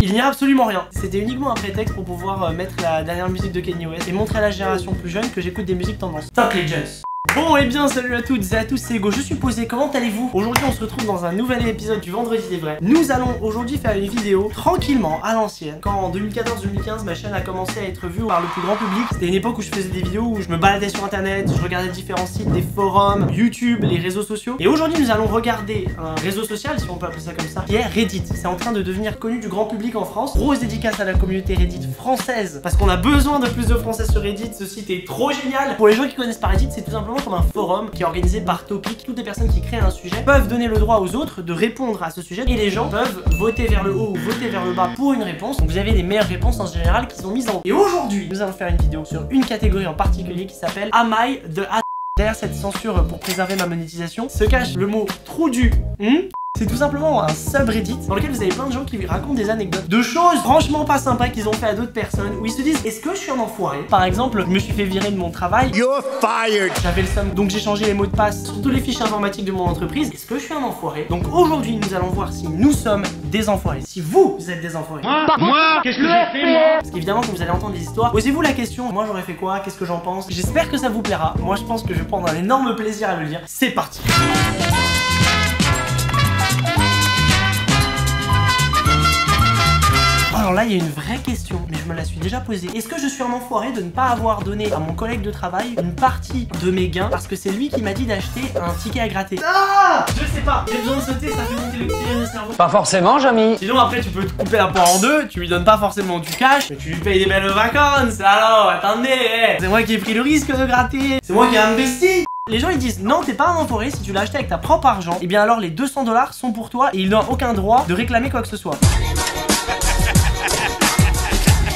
Il n'y a absolument rien. C'était uniquement un prétexte pour pouvoir mettre la dernière musique de Kanye West et montrer à la génération plus jeune que j'écoute des musiques tendance. Top les jeunes. Bon et bien salut à toutes et à tous, c'est Ego, je suis posé, comment allez-vous? Aujourd'hui on se retrouve dans un nouvel épisode du Vendredi des Vrais. Nous allons aujourd'hui faire une vidéo tranquillement à l'ancienne. Quand en 2014-2015 ma chaîne a commencé à être vue par le plus grand public, c'était une époque où je faisais des vidéos où je me baladais sur internet, je regardais différents sites, des forums, YouTube, les réseaux sociaux. Et aujourd'hui nous allons regarder un réseau social, si on peut appeler ça comme ça, qui est Reddit. C'est en train de devenir connu du grand public en France. Grosse dédicace à la communauté Reddit française, parce qu'on a besoin de plus de français sur Reddit, ce site est trop génial. Pour les gens qui connaissent pas Reddit, c'est tout simplement comme un forum qui est organisé par topic. Toutes les personnes qui créent un sujet peuvent donner le droit aux autres de répondre à ce sujet et les gens peuvent voter vers le haut ou voter vers le bas pour une réponse. Donc vous avez les meilleures réponses en général qui sont mises en haut. Et aujourd'hui, nous allons faire une vidéo sur une catégorie en particulier qui s'appelle Am I the a... Derrière cette censure pour préserver ma monétisation se cache le mot trou du. C'est tout simplement un subreddit dans lequel vous avez plein de gens qui racontent des anecdotes de choses franchement pas sympas qu'ils ont fait à d'autres personnes, où ils se disent est-ce que je suis un enfoiré? Par exemple, je me suis fait virer de mon travail, you're fired. J'avais le seum, donc j'ai changé les mots de passe sur tous les fichiers informatiques de mon entreprise. Est-ce que je suis un enfoiré? Donc aujourd'hui nous allons voir si nous sommes des enfoirés, si vous êtes des enfoirés. Moi qu'est-ce que j'ai fait moi? Parce qu'évidemment quand vous allez entendre des histoires, posez-vous la question, moi j'aurais fait quoi? Qu'est-ce que j'en pense? J'espère que ça vous plaira. Moi je pense que je vais prendre un énorme plaisir à le lire. C'est parti. Alors là, il y a une vraie question, mais je me la suis déjà posée. Est-ce que je suis un enfoiré de ne pas avoir donné à mon collègue de travail une partie de mes gains parce que c'est lui qui m'a dit d'acheter un ticket à gratter? Ah, je sais pas. J'ai besoin de sauter, ça fait monter l'oxygène au cerveau. Pas forcément, Jamy. Sinon après, tu peux te couper la poire en deux. Tu lui donnes pas forcément du cash, mais tu lui payes des belles vacances. Alors, attendez, c'est moi qui ai pris le risque de gratter. C'est moi qui ai investi. Les gens ils disent non, t'es pas un enfoiré si tu l'as acheté avec ta propre argent. Et bien alors les 200 $ sont pour toi et il n'a aucun droit de réclamer quoi que ce soit.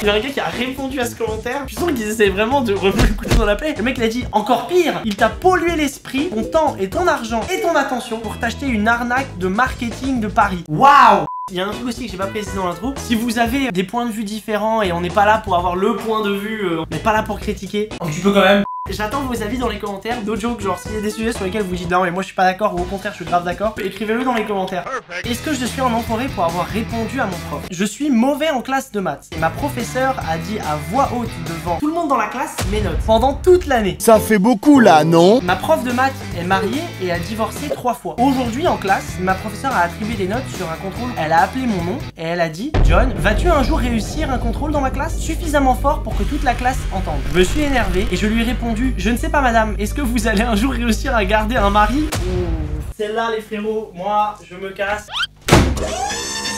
Il y a un gars qui a répondu à ce commentaire. Tu sens qu'ils essaient vraiment de remettre le couteau dans la plaie. Le mec il a dit encore pire, il t'a pollué l'esprit, ton temps et ton argent et ton attention pour t'acheter une arnaque de marketing de Paris. Waouh! Il y a un truc aussi que j'ai pas précisé dans l'intro. Si vous avez des points de vue différents et on n'est pas là pour avoir le point de vue, on n'est pas là pour critiquer, donc tu peux quand même. J'attends vos avis dans les commentaires, no joke, genre s'il y a des sujets sur lesquels vous dites non mais moi je suis pas d'accord ou au contraire je suis grave d'accord, écrivez-le dans les commentaires. Est-ce que je suis un enfoiré pour avoir répondu à mon prof? Je suis mauvais en classe de maths et ma professeure a dit à voix haute devant tout le monde dans la classe mes notes pendant toute l'année. Ça fait beaucoup là, non? Ma prof de maths est mariée et a divorcé 3 fois. Aujourd'hui en classe, ma professeure a attribué des notes sur un contrôle. Elle a appelé mon nom et elle a dit John, vas-tu un jour réussir un contrôle dans ma classe suffisamment fort pour que toute la classe entende? Je me suis énervé et je lui ai répondu je ne sais pas madame, est-ce que vous allez un jour réussir à garder un mari? Celle-là les frérots, moi je me casse.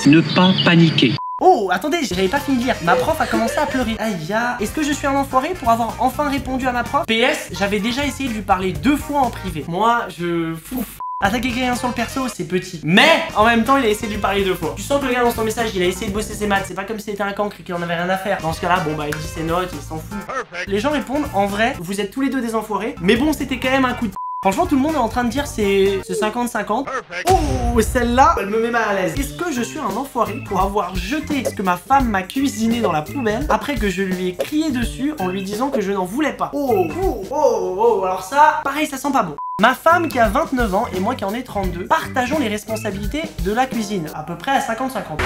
Ne pas paniquer. Oh, attendez, j'avais pas fini de lire. Ma prof a commencé à pleurer. Aïe, est-ce que je suis un enfoiré pour avoir enfin répondu à ma prof? PS, j'avais déjà essayé de lui parler 2 fois en privé. Moi, je fouf. Attaquer quelqu'un sur le perso, c'est petit. Mais, en même temps, il a essayé de lui parler 2 fois. Tu sens que le gars dans son message, il a essayé de bosser ses maths. C'est pas comme si c'était un cancre et qu'il en avait rien à faire. Dans ce cas-là, bon bah, il dit ses notes, il s'en fout. Les gens répondent, en vrai, vous êtes tous les deux des enfoirés. Mais bon, c'était quand même un coup de... Franchement, tout le monde est en train de dire c'est 50-50. Oh, celle-là, elle me met mal à l'aise. Est-ce que je suis un enfoiré pour avoir jeté ce que ma femme m'a cuisiné dans la poubelle après que je lui ai crié dessus en lui disant que je n'en voulais pas? Oh, alors ça, pareil, ça sent pas bon. Ma femme qui a 29 ans et moi qui en ai 32, partageons les responsabilités de la cuisine, à peu près à 50-50.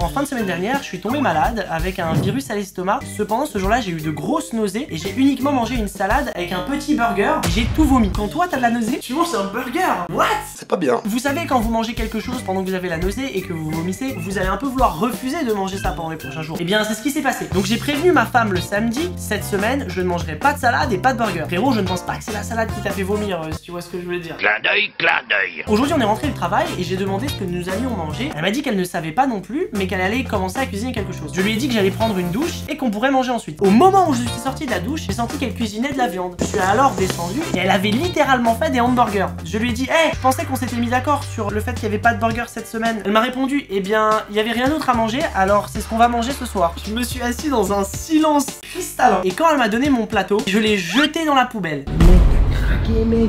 En fin de semaine dernière, je suis tombé malade avec un virus à l'estomac. Cependant, ce jour-là, j'ai eu de grosses nausées et j'ai uniquement mangé une salade avec un petit burger. J'ai tout vomi. Quand toi, t'as de la nausée, tu manges un burger. What? C'est pas bien. Vous savez, quand vous mangez quelque chose pendant que vous avez la nausée et que vous vomissez, vous allez un peu vouloir refuser de manger ça pendant les prochains jours. Et bien, c'est ce qui s'est passé. Donc, j'ai prévenu ma femme le samedi. Cette semaine, je ne mangerai pas de salade et pas de burger. Frérot, je ne pense pas que c'est la salade qui t'a fait vomir, si tu vois ce que je voulais dire. Clin d'œil, clin d'œil. Aujourd'hui, on est rentré du travail et j'ai demandé ce que nous allions manger. Elle m'a dit qu'elle ne savait pas non plus, mais qu'elle allait commencer à cuisiner quelque chose. Je lui ai dit que j'allais prendre une douche et qu'on pourrait manger ensuite. Au moment où je suis sorti de la douche, j'ai senti qu'elle cuisinait de la viande. Je suis alors descendu et elle avait littéralement fait des hamburgers. Je lui ai dit hey, je pensais qu'on s'était mis d'accord sur le fait qu'il n'y avait pas de burger cette semaine. Elle m'a répondu eh bien, il n'y avait rien d'autre à manger, alors c'est ce qu'on va manger ce soir. Je me suis assis dans un silence cristallin et quand elle m'a donné mon plateau, je l'ai jeté dans la poubelle.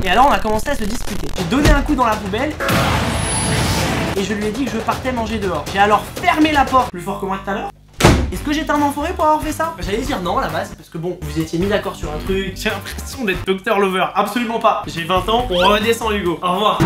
Et alors on a commencé à se disputer. J'ai donné un coup dans la poubelle et je lui ai dit que je partais manger dehors. J'ai alors fermé la porte plus fort que moi tout à l'heure. Est-ce que j'étais un enfoiré pour avoir fait ça? J'allais dire non à la base, parce que bon, vous étiez mis d'accord sur un truc. J'ai l'impression d'être Dr Lover, absolument pas. J'ai 20 ans, on redescend Hugo. Au revoir.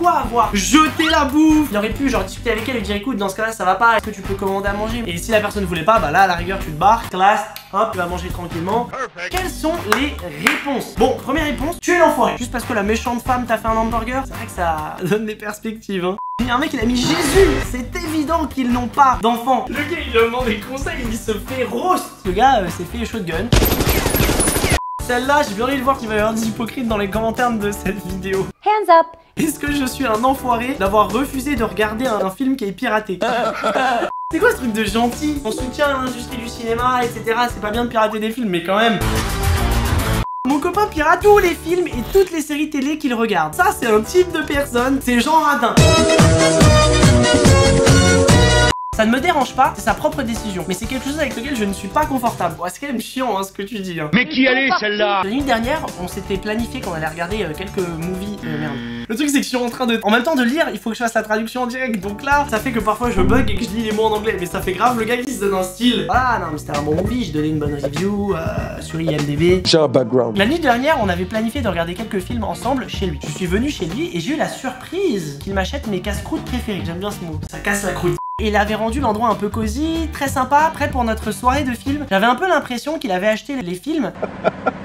pourquoi avoir jeté la bouffe? Il aurait pu genre discuter avec elle et dire écoute, dans ce cas là ça va pas, est-ce que tu peux commander à manger? Et si la personne voulait pas, bah là à la rigueur tu te barres, classe, hop, tu vas manger tranquillement. Quelles sont les réponses? Bon, première réponse, tu es l'enfoiré. Juste parce que la méchante femme t'a fait un hamburger, c'est vrai que ça donne des perspectives, hein. Il y a un mec il a mis Jésus, c'est évident qu'ils n'ont pas d'enfants. Le gars il demande des conseils, il se fait roast. Le gars s'est fait shotgun. Celle-là, j'ai bien envie de voir qu'il va y avoir des hypocrites dans les commentaires de cette vidéo. Hands up. Est-ce que je suis un enfoiré d'avoir refusé de regarder un film qui est piraté? C'est quoi ce truc de gentil? On soutient l'industrie du cinéma, etc. C'est pas bien de pirater des films, mais quand même. Mon copain pirate tous les films et toutes les séries télé qu'il regarde. Ça, c'est un type de personne, c'est Jean Radin. Ça ne me dérange pas, c'est sa propre décision. Mais c'est quelque chose avec lequel je ne suis pas confortable. Bon, c'est quand même chiant hein, ce que tu dis. Hein. Mais qui allait celle-là? La nuit dernière, on s'était planifié qu'on allait regarder quelques movies. Merde. Le truc c'est que je suis en train de... En même temps de lire, il faut que je fasse la traduction en direct. Donc là, ça fait que parfois je bug et que je lis les mots en anglais. Mais ça fait grave le gars qui se donne un style. Voilà, non mais c'était un bon movie, j'ai donné une bonne review sur IMDb. J'ai un background. La nuit dernière, on avait planifié de regarder quelques films ensemble chez lui. Je suis venu chez lui et j'ai eu la surprise qu'il m'achète mes casse-croûtes préférés. J'aime bien ce mot. Ça casse la croûte. Et il avait rendu l'endroit un peu cosy, très sympa, prêt pour notre soirée de film. J'avais un peu l'impression qu'il avait acheté les films.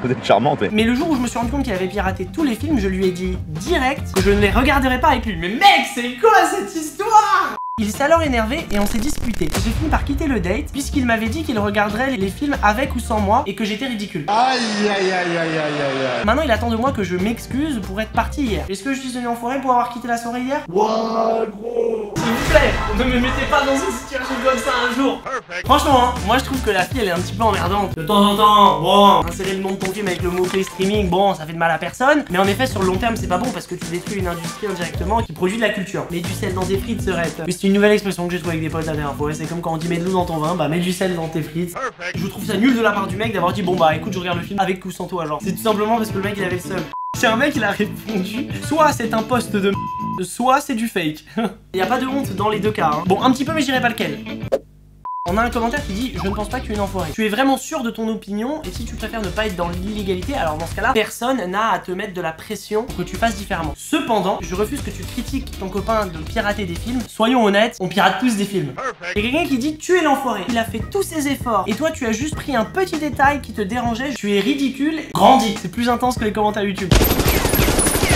Vous êtes charmante. Mais le jour où je me suis rendu compte qu'il avait piraté tous les films, je lui ai dit direct que je ne les regarderai pas avec lui. Mais mec, c'est quoi cette histoire? Il s'est alors énervé et on s'est disputé. J'ai fini par quitter le date puisqu'il m'avait dit qu'il regarderait les films avec ou sans moi et que j'étais ridicule. Aïe aïe aïe aïe aïe aïe. Maintenant il attend de moi que je m'excuse pour être parti hier. Est-ce que je suis venu en forêt pour avoir quitté la soirée hier? Wouah gros, s'il vous plaît, ne me mettez pas dans une situation comme ça un jour. Franchement hein, moi je trouve que la fille elle est un petit peu emmerdante. De temps en temps, bon, insérer le nom de ton film avec le mot-clé streaming, bon ça fait de mal à personne. Mais en effet sur le long terme c'est pas bon parce que tu détruis une industrie indirectement qui produit de la culture. Mets du sel dans tes frites serait. C'est une nouvelle expression que j'ai trouvée avec des potes la dernière fois. C'est comme quand on dit mets de l'eau dans ton vin, bah mets du sel dans tes frites. Je trouve ça nul de la part du mec d'avoir dit bon bah écoute je regarde le film avec ou sans toi genre. C'est tout simplement parce que le mec il avait le seum. C'est un mec il a répondu soit c'est un post de soit c'est du fake. Y a pas de honte dans les deux cas hein. Bon un petit peu mais je dirais pas lequel. On a un commentaire qui dit je ne pense pas que tu es une enfoirée. Tu es vraiment sûr de ton opinion et si tu préfères ne pas être dans l'illégalité, alors dans ce cas là personne n'a à te mettre de la pression pour que tu fasses différemment. Cependant je refuse que tu critiques ton copain de pirater des films. Soyons honnêtes, on pirate tous des films. Il y a quelqu'un qui dit tu es l'enfoiré. Il a fait tous ses efforts et toi tu as juste pris un petit détail qui te dérangeait. Tu es ridicule. Grandis. C'est plus intense que les commentaires YouTube.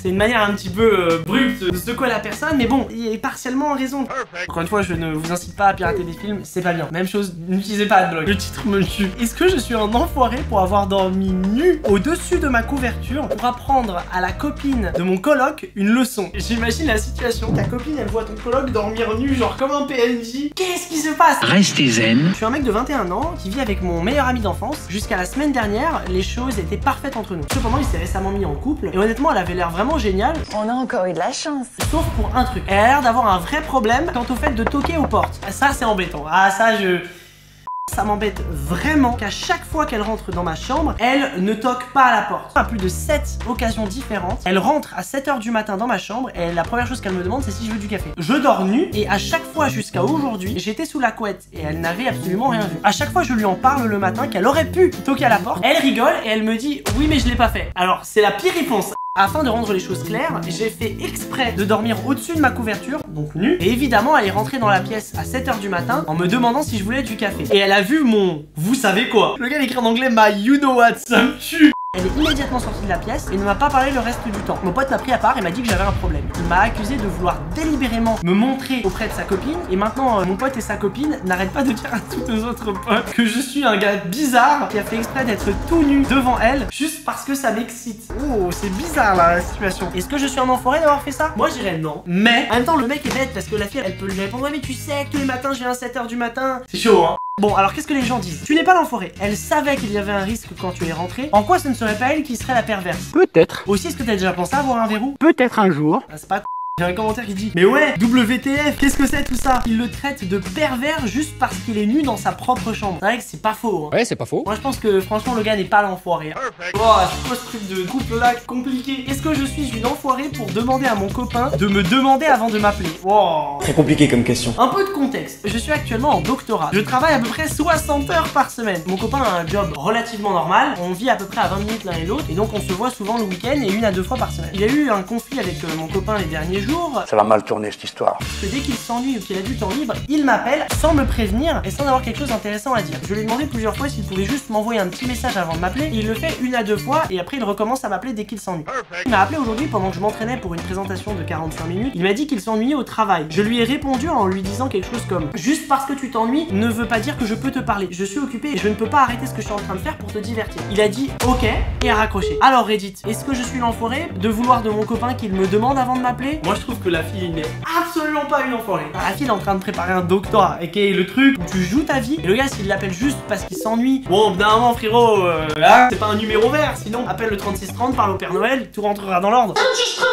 C'est une manière un petit peu brute de secouer la personne, mais bon, il est partiellement en raison. Encore une fois, je ne vous incite pas à pirater des films, c'est pas bien. Même chose, n'utilisez pas AdBlock. Le titre me tue. Est-ce que je suis un enfoiré pour avoir dormi nu au-dessus de ma couverture pour apprendre à la copine de mon coloc une leçon? J'imagine la situation, ta copine elle voit ton coloc dormir nu, genre comme un PNJ. Qu'est-ce qui se passe? Restez zen. Je suis un mec de 21 ans qui vit avec mon meilleur ami d'enfance. Jusqu'à la semaine dernière, les choses étaient parfaites entre nous. Cependant, il s'est récemment mis en couple et honnêtement, elle avait l'air vraiment génial. On a encore eu de la chance. Sauf pour un truc. Elle a l'air d'avoir un vrai problème quant au fait de toquer aux portes. Ça c'est embêtant. Ah ça m'embête vraiment qu'à chaque fois qu'elle rentre dans ma chambre, elle ne toque pas à la porte. À plus de 7 occasions différentes, elle rentre à 7 h du matin dans ma chambre et la première chose qu'elle me demande c'est si je veux du café. Je dors nu et à chaque fois jusqu'à aujourd'hui, j'étais sous la couette et elle n'avait absolument rien vu. À chaque fois je lui en parle le matin qu'elle aurait pu toquer à la porte, elle rigole et elle me dit oui mais je l'ai pas fait. Alors c'est la pire réponse. Afin de rendre les choses claires, j'ai fait exprès de dormir au-dessus de ma couverture, donc nu, et évidemment elle est rentrée dans la pièce à 7 h du matin en me demandant si je voulais du café. Et elle a vu mon vous savez quoi. Le gars il écrit en anglais my you know what, ça me tue. Elle est immédiatement sortie de la pièce et ne m'a pas parlé le reste du temps. Mon pote m'a pris à part et m'a dit que j'avais un problème. Il m'a accusé de vouloir délibérément me montrer auprès de sa copine et maintenant mon pote et sa copine n'arrêtent pas de dire à tous nos autres potes que je suis un gars bizarre qui a fait exprès d'être tout nu devant elle juste parce que ça m'excite. Oh c'est bizarre là la situation. Est-ce que je suis un enfoiré d'avoir fait ça? Moi je dirais non. Mais en même temps le mec est bête parce que la fille elle peut lui répondre ouais mais tu sais que tous les matins je viens à 7 h du matin. C'est chaud hein. Bon alors qu'est-ce que les gens disent? Tu n'es pas l'enfoiré. Elle savait qu'il y avait un risque quand tu es rentré. En quoi ce ne serait pas elle qui serait la perverse? Peut-être. Aussi est-ce que t'as déjà pensé à avoir un verrou? Peut-être un jour. Ah, c'est pas J'ai un commentaire qui dit mais ouais, WTF, qu'est-ce que c'est tout ça? Il le traite de pervers juste parce qu'il est nu dans sa propre chambre. C'est vrai que c'est pas faux hein. Ouais, c'est pas faux. Moi je pense que franchement le gars n'est pas l'enfoiré. Oh, c'est quoi ce truc de couple là compliqué? Est-ce que je suis une enfoirée pour demander à mon copain de me demander avant de m'appeler? Wow. Très compliqué comme question. Un peu de contexte. Je suis actuellement en doctorat. Je travaille à peu près 60 heures par semaine. Mon copain a un job relativement normal. On vit à peu près à 20 minutes l'un et l'autre. Et donc on se voit souvent le week-end et 1 à 2 fois par semaine. Il y a eu un conflit avec mon copain les derniers jours. Ça va mal tourner cette histoire. Que dès qu'il s'ennuie ou qu'il a du temps libre, il m'appelle sans me prévenir et sans avoir quelque chose d'intéressant à dire. Je lui ai demandé plusieurs fois s'il pouvait juste m'envoyer un petit message avant de m'appeler. Il le fait 1 à 2 fois et après il recommence à m'appeler dès qu'il s'ennuie. Il m'a appelé aujourd'hui pendant que je m'entraînais pour une présentation de 45 minutes. Il m'a dit qu'il s'ennuyait au travail. Je lui ai répondu en lui disant quelque chose comme: juste parce que tu t'ennuies ne veut pas dire que je peux te parler. Je suis occupé et je ne peux pas arrêter ce que je suis en train de faire pour te divertir. Il a dit ok et a raccroché. Alors Reddit, est-ce que je suis l'enfoiré de vouloir de mon copain qu'il me demande avant de m'appeler? Moi je trouve que la fille n'est absolument pas une enfoirée. La fille est en train de préparer un doctorat et qui est le truc où tu joues ta vie. Et le gars s'il l'appelle juste parce qu'il s'ennuie, bon d'un moment frérot, là c'est pas un numéro vert, sinon appelle le 3630, parle au Père Noël, tout rentrera dans l'ordre. 3630.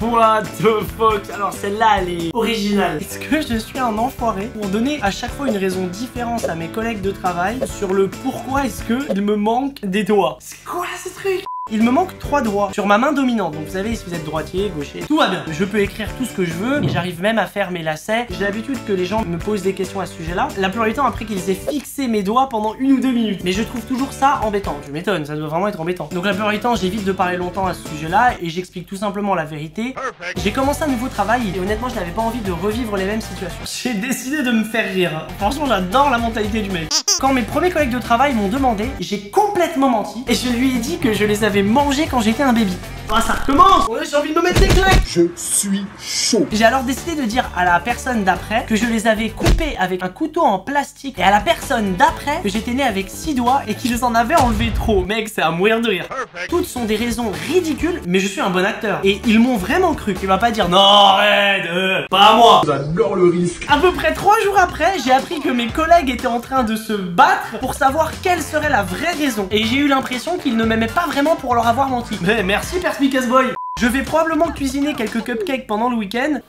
What the fuck? Alors celle-là elle est originale. Est-ce que je suis un enfoiré pour donner à chaque fois une raison différente à mes collègues de travail sur le pourquoi est-ce que il me manque des doigts? C'est quoi ce truc? Il me manque 3 doigts sur ma main dominante. Donc vous savez, si vous êtes droitier, gaucher, tout va bien. Je peux écrire tout ce que je veux et j'arrive même à faire mes lacets. J'ai l'habitude que les gens me posent des questions à ce sujet-là. La plupart du temps après qu'ils aient fixé mes doigts pendant 1 ou 2 minutes. Mais je trouve toujours ça embêtant. Je m'étonne, ça doit vraiment être embêtant. Donc la plupart du temps, j'évite de parler longtemps à ce sujet-là et j'explique tout simplement la vérité. J'ai commencé un nouveau travail et honnêtement, je n'avais pas envie de revivre les mêmes situations. J'ai décidé de me faire rire. Franchement, j'adore la mentalité du mec. Quand mes premiers collègues de travail m'ont demandé, j'ai complètement menti et je lui ai dit que je les avais mangés quand j'étais un baby. Ah, ça recommence! Ouais, j'ai envie de me mettre des claques! Je suis chaud. J'ai alors décidé de dire à la personne d'après que je les avais coupés avec un couteau en plastique et à la personne d'après que j'étais né avec 6 doigts et qu'ils en avaient enlevé trop. Mec, c'est à mourir de rire. Toutes sont des raisons ridicules, mais je suis un bon acteur. Et ils m'ont vraiment cru. Il va pas dire non, arrête, pas à moi. J'adore le risque. À peu près 3 jours après, j'ai appris que mes collègues étaient en train de se battre pour savoir quelle serait la vraie raison. Et j'ai eu l'impression qu'ils ne m'aimaient pas vraiment pour leur avoir menti. Mais merci Perspicace Boy. Je vais probablement cuisiner quelques cupcakes pendant le week-end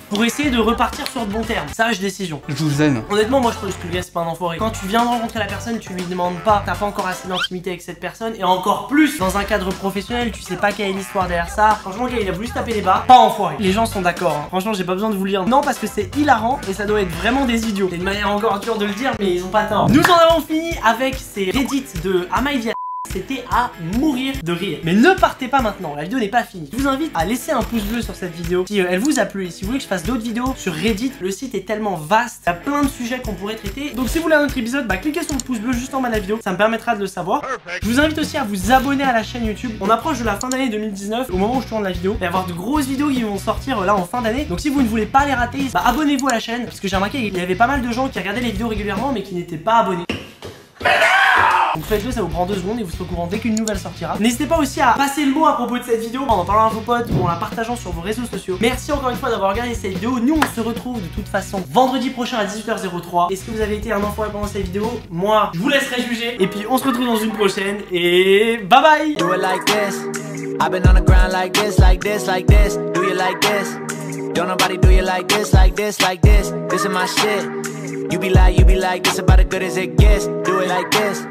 pour essayer de repartir sur de bons termes. Sage décision. Je vous aime. Honnêtement, moi je trouve que le gars c'est pas un enfoiré. Quand tu viens de rencontrer la personne, tu lui demandes pas, t'as pas encore assez d'intimité avec cette personne, et encore plus dans un cadre professionnel, tu sais pas quelle est l'histoire derrière ça. Franchement, le gars il a voulu se taper des barres, pas enfoiré. Les gens sont d'accord, hein. Franchement, j'ai pas besoin de vous le dire. Non, parce que c'est hilarant et ça doit être vraiment des idiots. C'est une manière encore dure de le dire, mais ils ont pas tort. Nous en avons fini avec ces Reddit de Amaïdia. C'était à mourir de rire. Mais ne partez pas maintenant, la vidéo n'est pas finie. Je vous invite à laisser un pouce bleu sur cette vidéo si elle vous a plu. Et si vous voulez que je fasse d'autres vidéos sur Reddit, le site est tellement vaste, il y a plein de sujets qu'on pourrait traiter. Donc si vous voulez un autre épisode, bah cliquez sur le pouce bleu juste en bas de la vidéo, ça me permettra de le savoir. Je vous invite aussi à vous abonner à la chaîne YouTube. On approche de la fin d'année 2019, au moment où je tourne la vidéo. Il va y avoir de grosses vidéos qui vont sortir là en fin d'année. Donc si vous ne voulez pas les rater, bah abonnez-vous à la chaîne, parce que j'ai remarqué qu'il y avait pas mal de gens qui regardaient les vidéos régulièrement mais qui n'étaient pas abonnés. Donc faites-le, ça vous prend 2 secondes et vous serez au courant dès qu'une nouvelle sortira. N'hésitez pas aussi à passer le mot à propos de cette vidéo en parlant à vos potes ou en la partageant sur vos réseaux sociaux. Merci encore une fois d'avoir regardé cette vidéo. Nous on se retrouve de toute façon vendredi prochain à 18h03. Est-ce que vous avez été un enfoiré pendant cette vidéo? Moi, je vous laisserai juger. Et puis on se retrouve dans une prochaine et bye bye. Do it like this. I've been on the ground like this, like this, like this. Do you like this? Don't nobody do you like this, like this, like this. This is my shit. You be like, this about as good as it gets. Do it like this.